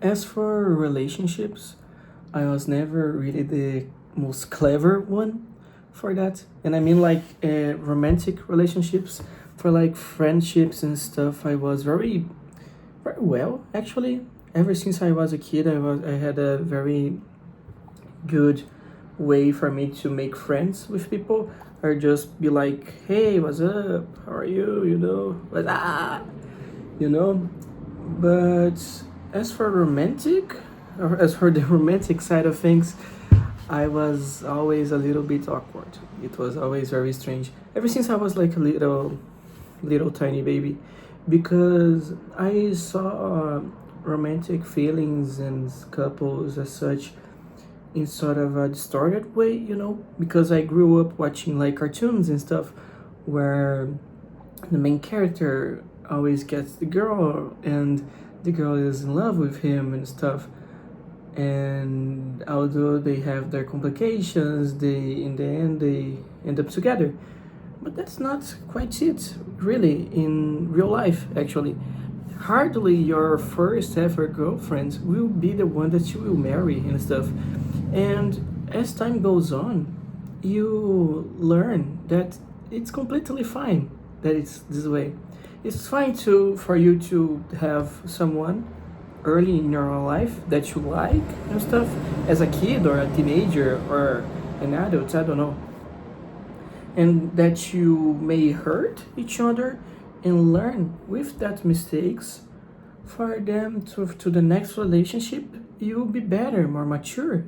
As for relationships, I was never really the most clever one for that. And I mean, like, romantic relationships, for like friendships and stuff, I was very well, actually. Ever since I was a kid, I had a very good way for me to make friends with people, or just be like, hey, what's up, how are you, what's up, you know but as for romantic, or as for the romantic side of things, I was always a little bit awkward. It was always very strange ever since I was like a little tiny baby, because I saw romantic feelings and couples as such in sort of a distorted way, because I grew up watching like cartoons and stuff where the main character always gets the girl and the girl is in love with him and stuff. And although they have their complications, they in the end they end up together. But that's not quite it, really, in real life, actually. Hardly your first ever girlfriend will be the one that you will marry and stuff. And as time goes on, you learn that it's completely fine that it's this way. It's fine for you to have someone early in your life that you like and stuff, as a kid or a teenager or an adult, I don't know, and that you may hurt each other and learn with that mistakes for them to the next relationship. You'll be better, more mature,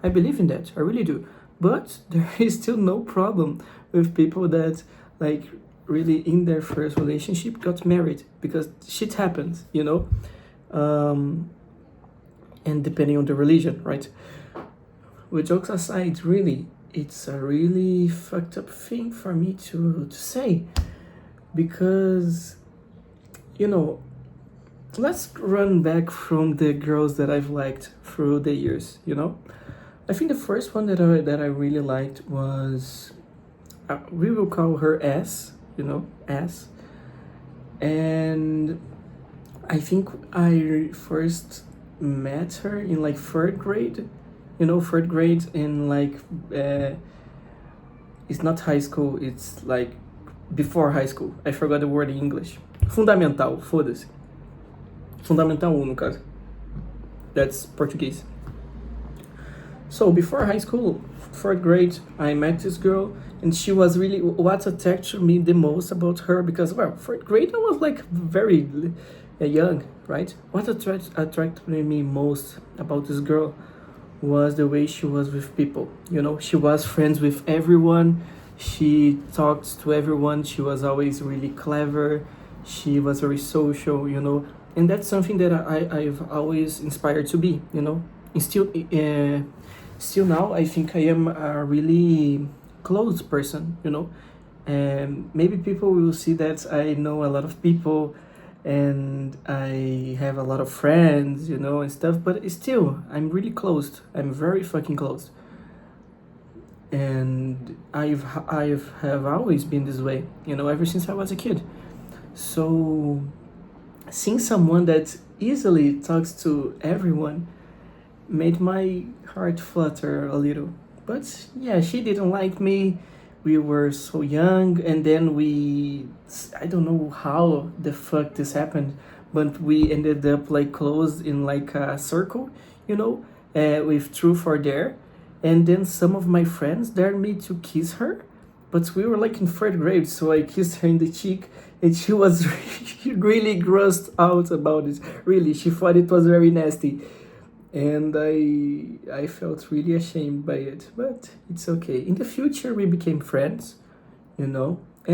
I believe in that, I really do. But there is still no problem with people that, like, really in their first relationship got married, because shit happens, um, and depending on the religion, right? With jokes aside, really, it's a really fucked up thing for me to say, because, you know, let's run back from the girls that I've liked through the years, I think the first one that I really liked was, we will call her S, S. And I think I first met her in like third grade, third grade in like, uh, it's not high school, it's like before high school. I forgot the word in English. Fundamental, foda-se. Fundamental 1, no caso. That's Portuguese. So before high school, third grade, I met this girl, and she was really what attracted me the most about her, because, well, third grade I was like very young, right? What attracted me most about this girl was the way she was with people. She was friends with everyone. She talked to everyone. She was always really clever. She was very social, and that's something that I've always inspired to be, and still now I think I am a really close person, and maybe people will see that I know a lot of people and I have a lot of friends, and stuff, but still I'm really close. I'm very fucking close. And I've have always been this way, ever since I was a kid. So seeing someone that easily talks to everyone made my heart flutter a little. But yeah, she didn't like me. We were so young, and then I don't know how the fuck this happened, but we ended up like closed in like a circle, with truth or dare. And then some of my friends dared me to kiss her, but we were like in third grade, so I kissed her in the cheek, and she was really grossed out about it. Really, she thought it was very nasty, and I felt really ashamed by it. But it's okay. In the future, we became friends, and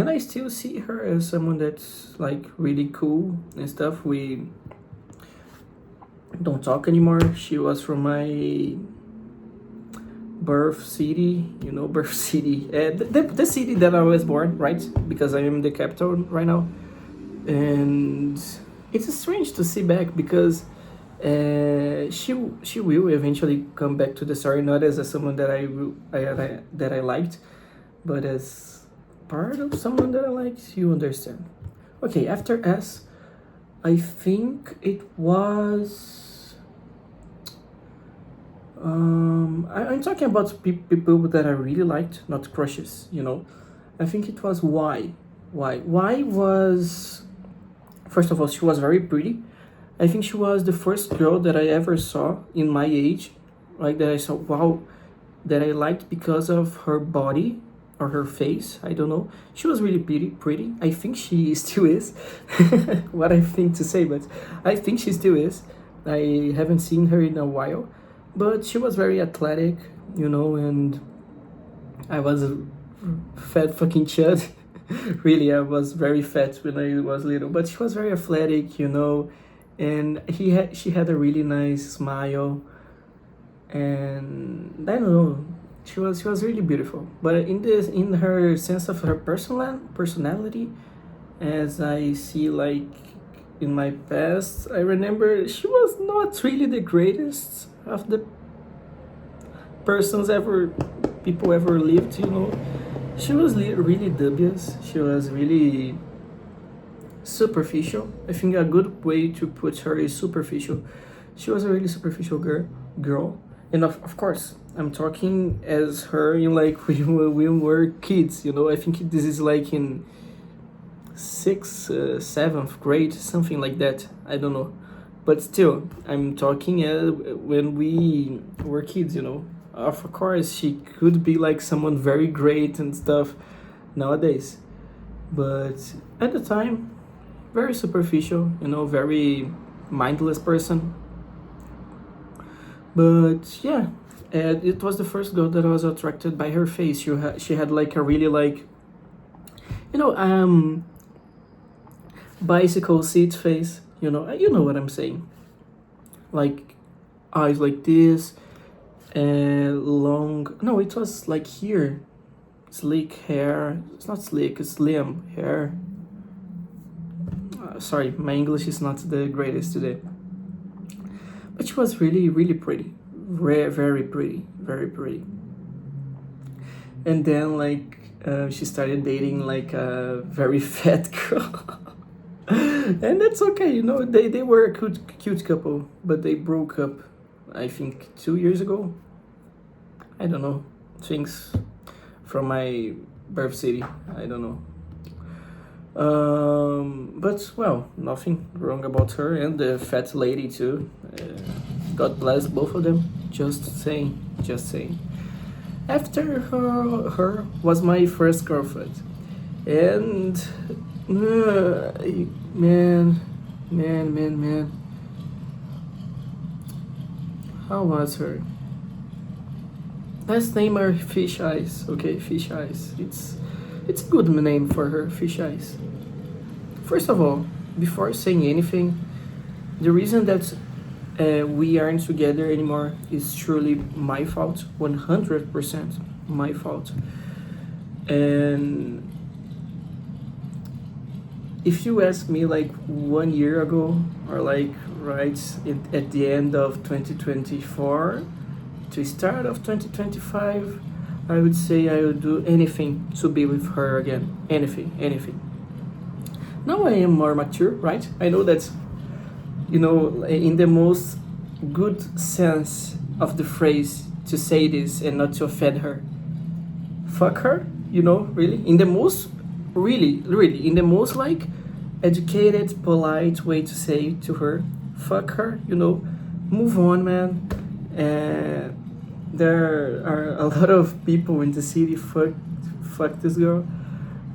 I still see her as someone that's like really cool and stuff. We don't talk anymore. She was from my birth city, birth city, the city that I was born, right? Because I am the capital right now. And it's strange to see back, because she will eventually come back to the story, not as someone that that I liked, but as part of someone that I liked. You understand? Okay, after S, I think it was I'm talking about people that I really liked, not crushes. You know, I think it was why. Why was, first of all, she was very pretty. I think she was the first girl that I ever saw in my age, like that I saw, wow, that I liked because of her body or her face. I don't know. She was really pretty. I think she still is. What I think to say, but I think she still is. I haven't seen her in a while, but she was very athletic, you know, and I was a fat fucking chud. Really, I was very fat when I was little, but she was very athletic, you know, and she had a really nice smile, and I don't know, she was really beautiful. But in her sense of her personality, as I see like in my past, I remember she was not really the greatest of the persons ever people ever lived, you know. She was really dubious. She was really superficial. I think a good way to put her is superficial. She was a really superficial girl. And of course, I'm talking as her in like we were kids, you know. I think this is like in sixth, seventh grade, something like that. I don't know, but still, I'm talking when we were kids, you know. Of course, she could be like someone very great and stuff nowadays, but at the time, very superficial, you know, very mindless person. But yeah, and it was the first girl that I was attracted by her face. She had like a really like, you know, bicycle seat face. You know what I'm saying. Like eyes like this, and long. No, it was like here, sleek hair. It's not sleek. It's slim hair. Sorry, my English is not the greatest today. But she was really, really pretty. Very pretty. Very pretty. And then, like, she started dating, like, a very fat girl. And that's okay, you know. They were a cute couple, but they broke up, I think, 2 years ago. I don't know. Things from my birth city. I don't know. But well, nothing wrong about her and the fat lady too. God bless both of them. Just saying, just saying. After her was my first girlfriend, and man, man, how was her? Let's name her Fish Eyes. Okay, Fish Eyes. It's a good name for her, Fish Eyes. First of all, before saying anything, the reason that we aren't together anymore is truly my fault, 100% my fault. And if you ask me like 1 year ago, or like at the end of 2024 to start of 2025, I would say I would do anything to be with her again. Anything. Now I am more mature, right? I know that, you know, in the most good sense of the phrase to say this and not to offend her. Fuck her, you know, really? In the most, really, in the most like educated, polite way to say to her, fuck her, you know, move on, man. There are a lot of people in the city fuck this girl,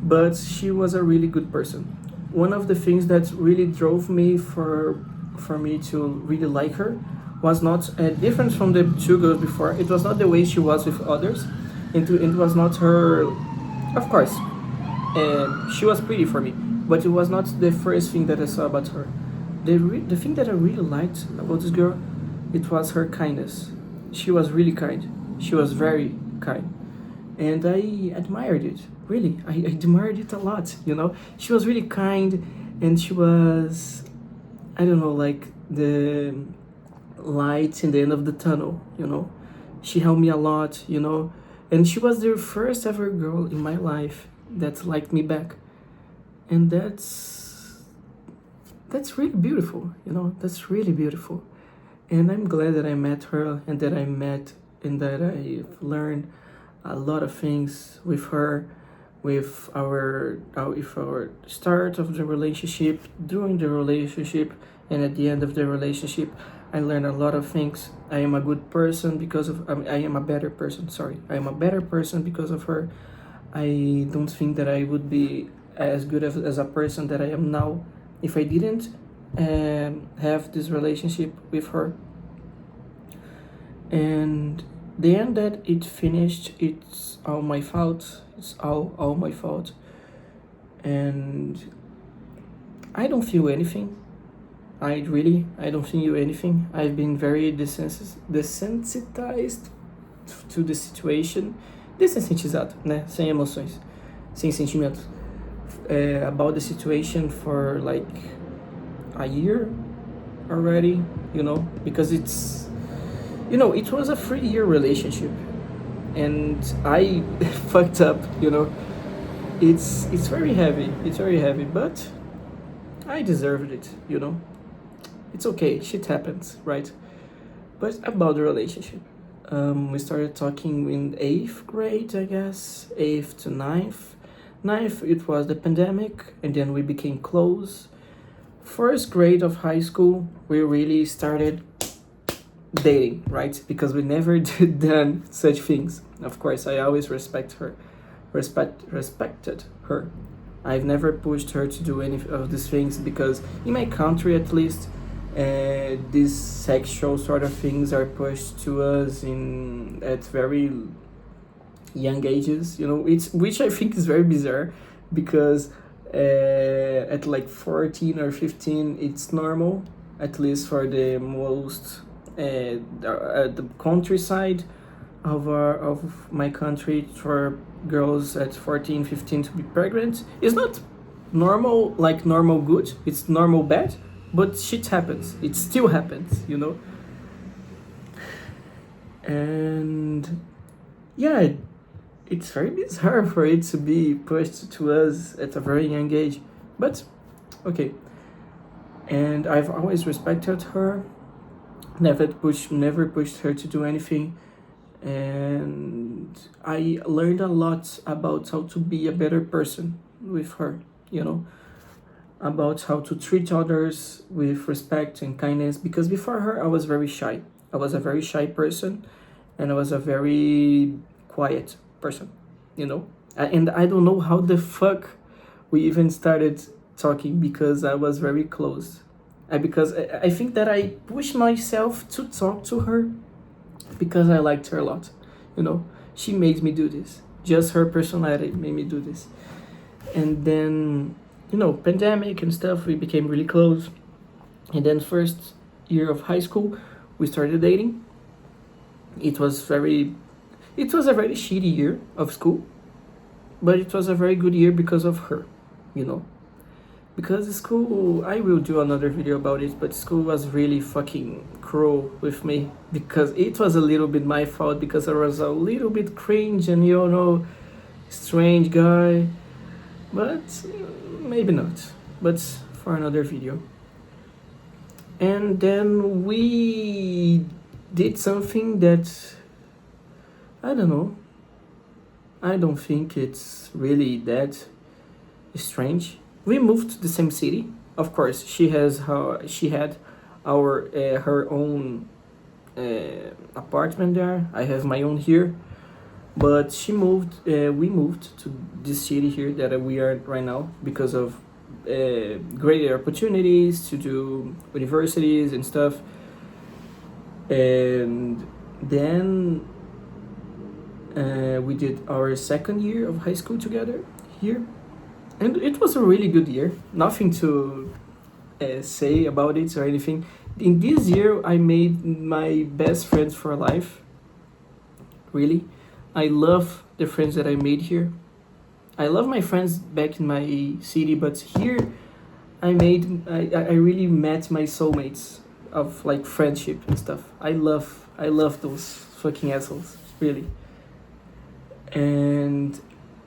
but she was a really good person. One of the things that really drove me for me to really like her was not different from the two girls before. It was not the way she was with others. It was not her. Of course, she was pretty for me, but it was not the first thing that I saw about her. The thing that I really liked about this girl, it was her kindness. She was really kind. She was very kind, and I admired it. Really, I admired it a lot. You know, she was really kind, and she was, I don't know, like the light in the end of the tunnel. You know, she helped me a lot. You know, and she was the first ever girl in my life that liked me back, and that's really beautiful. You know, that's really beautiful. And I'm glad that I met her and that I've learned a lot of things with her, with our start of the relationship, during the relationship, and at the end of the relationship. I learned a lot of things. I am a good person because of I am a better person. Sorry, I am a better person because of her. I don't think that I would be as good as a person that I am now if I didn't have this relationship with her. And the end that it finished, it's all my fault. It's all my fault. And I don't feel anything. I don't feel anything. I've been very desensitized to the situation. Desensitizado, né? Sem emoções, sem sentimentos. About the situation for like a year already, because it was a 3-year relationship, and I fucked up. It's very heavy. It's very heavy, but I deserved it. It's okay. Shit happens, right? But about the relationship, we started talking in 8th grade, I guess, 8th to 9th. Ninth, it was the pandemic, and then we became close. First grade of high school, we really started dating, right? Because we never done such things. Of course, I always respected her. I've never pushed her to do any of these things because in my country, at least, these sexual sort of things are pushed to us at very young ages. Which I think is very bizarre because at like 14 or 15, it's normal, at least for the most the countryside of my country, for girls at 14, 15 to be pregnant. It's not normal, like normal good, it's normal bad, but shit happens. It still happens. And yeah, it's very bizarre for it to be pushed to us at a very young age, but okay. And I've always respected her, never pushed her to do anything. And I learned a lot about how to be a better person with her, about how to treat others with respect and kindness, because before her I was very shy. I was a very shy person, and I was a very quiet person. And I don't know how the fuck we even started talking, because I was very close. Because I think that I pushed myself to talk to her because I liked her a lot. She made me do this. Just her personality made me do this. And then, pandemic and stuff, we became really close. And then first year of high school, we started dating. It was a very shitty year of school, but it was a very good year because of her, because school, I will do another video about it, but school was really fucking cruel with me, because it was a little bit my fault, because I was a little bit cringe and strange guy, but maybe not, but for another video. And then we did something that, I don't know, I don't think it's really that strange. We moved to the same city. Of course, she had her own apartment there. I have my own here, but we moved to this city here that we are right now because of greater opportunities to do universities and stuff. And then we did our second year of high school together here. And it was a really good year. Nothing to say about it or anything. In this year, I made my best friends for life. Really. I love the friends that I made here. I love my friends back in my city, but here I really met my soulmates of like friendship and stuff. I love those fucking assholes, really. And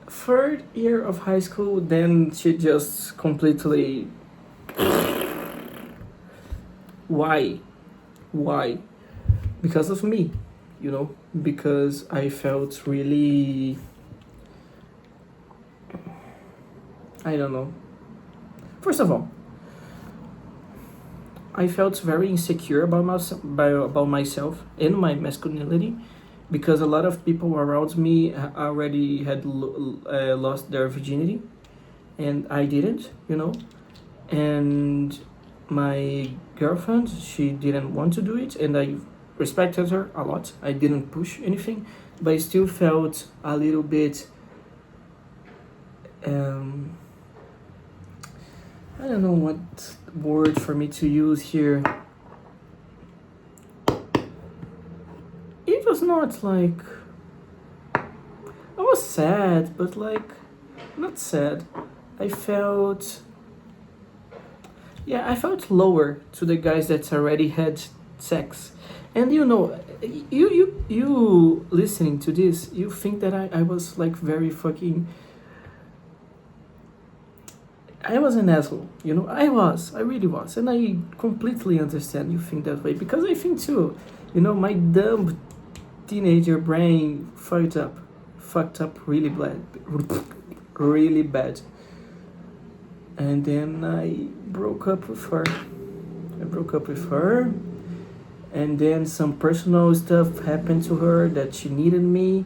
third year of high school, then she just completely. Why? Why? Because of me, you know, because I felt really, I don't know. First of all, I felt very insecure about myself and my masculinity because a lot of people around me already had lost their virginity and I didn't, you know. And my girlfriend, she didn't want to do it, and I respected her a lot. I didn't push anything, but I still felt a little bit. Um, I don't know what word for me to use here. It was not like I was sad, but like not sad. I felt, yeah, I felt lower to the guys that already had sex. And you know, you listening to this, you think that I was like very fucking, I was an asshole, you know, I really was, and I completely understand you think that way because I think too, you know, my dumb teenager brain fucked up really bad, really bad, and then I broke up with her. I broke up with her, and then some personal stuff happened to her that she needed me,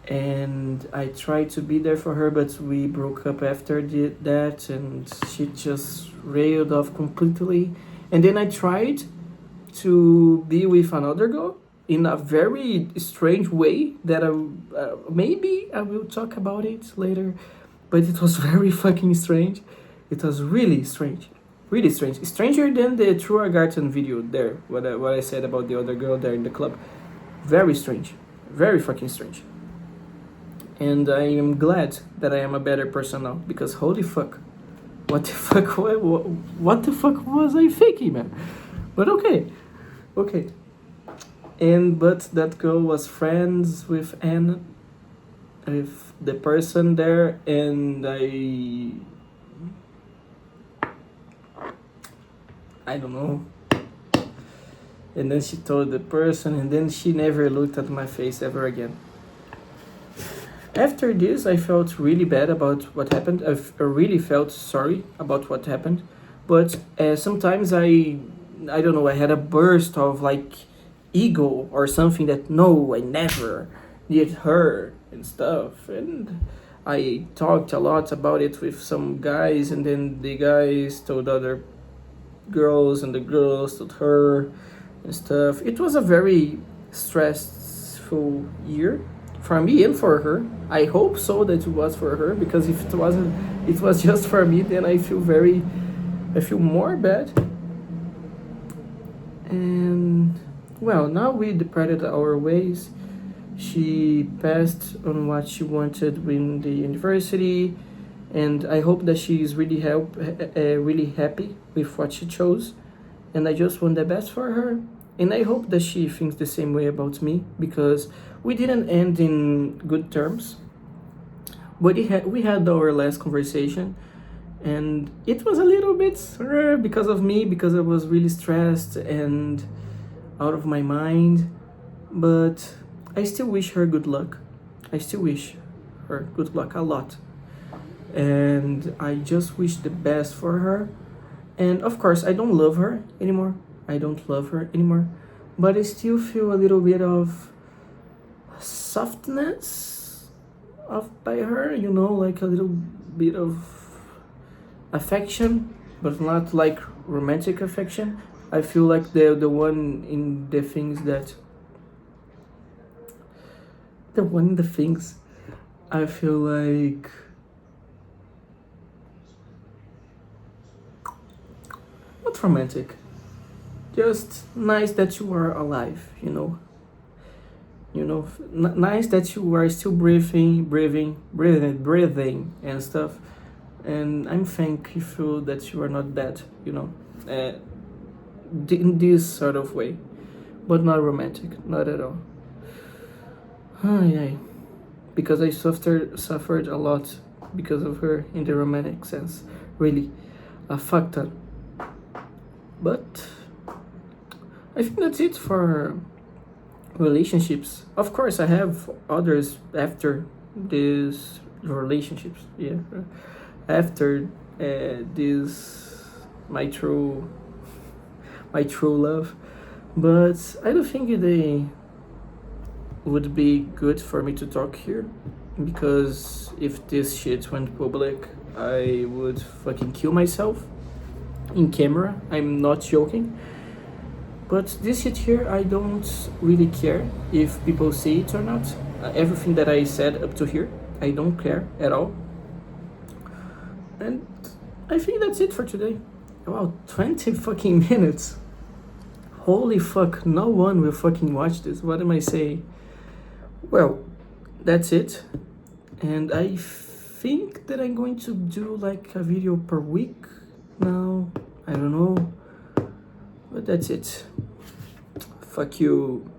and I tried to be there for her, but we broke up after that, and she just railed off completely. And then I tried to be with another girl in a very strange way that maybe I will talk about it later, but it was very fucking strange. It was really strange. Really strange. Stranger than the True Garden video there, what I said about the other girl there in the club. Very strange. Very fucking strange. And I am glad that I am a better person now, because holy fuck. What the fuck, what the fuck was I thinking, man? But okay. Okay. But that girl was friends with Anne, with the person there, and I don't know. And then she told the person, and then she never looked at my face ever again. After this, I felt really bad about what happened. I really felt sorry about what happened. But sometimes I don't know, I had a burst of like ego or something that no, I never did her and stuff. And I talked a lot about it with some guys, and then the guys told other girls, and the girls told her and stuff. It was a very stressful year for me and for her. I hope so that it was for her, because if it wasn't, it was just for me, then I feel more bad. And well, now we departed our ways. She passed on what she wanted in the university, and I hope that she is really happy with what she chose. And I just want the best for her. And I hope that she thinks the same way about me, because we didn't end in good terms. But we had our last conversation, and it was a little bit because of me, because I was really stressed and out of my mind. But I still wish her good luck. I still wish her good luck a lot. And I just wish the best for her. And of course, I don't love her anymore. I don't love her anymore. But I still feel a little bit of softness by her, you know, like a little bit of affection, but not like romantic affection. I feel like the one in the things that the one in the things I feel like not romantic, just nice that you are alive, you know. Nice that you are still breathing and stuff. And I'm thankful that you are not dead, you know, in this sort of way, but not romantic, not at all. Ay, because I suffered a lot because of her in the romantic sense, really, a fuck ton. But I think that's it for relationships. Of course, I have others after these relationships. Yeah, after this my true love, but I don't think they would be good for me to talk here because if this shit went public, I would fucking kill myself in camera. I'm not joking. But this shit here, I don't really care if people see it or not. Everything that I said up to here, I don't care at all. And I think that's it for today. Wow, 20 fucking minutes. Holy fuck, no one will fucking watch this. What am I saying? Well, that's it. And I think that I'm going to do like a video per week now. I don't know. But that's it. Fuck you.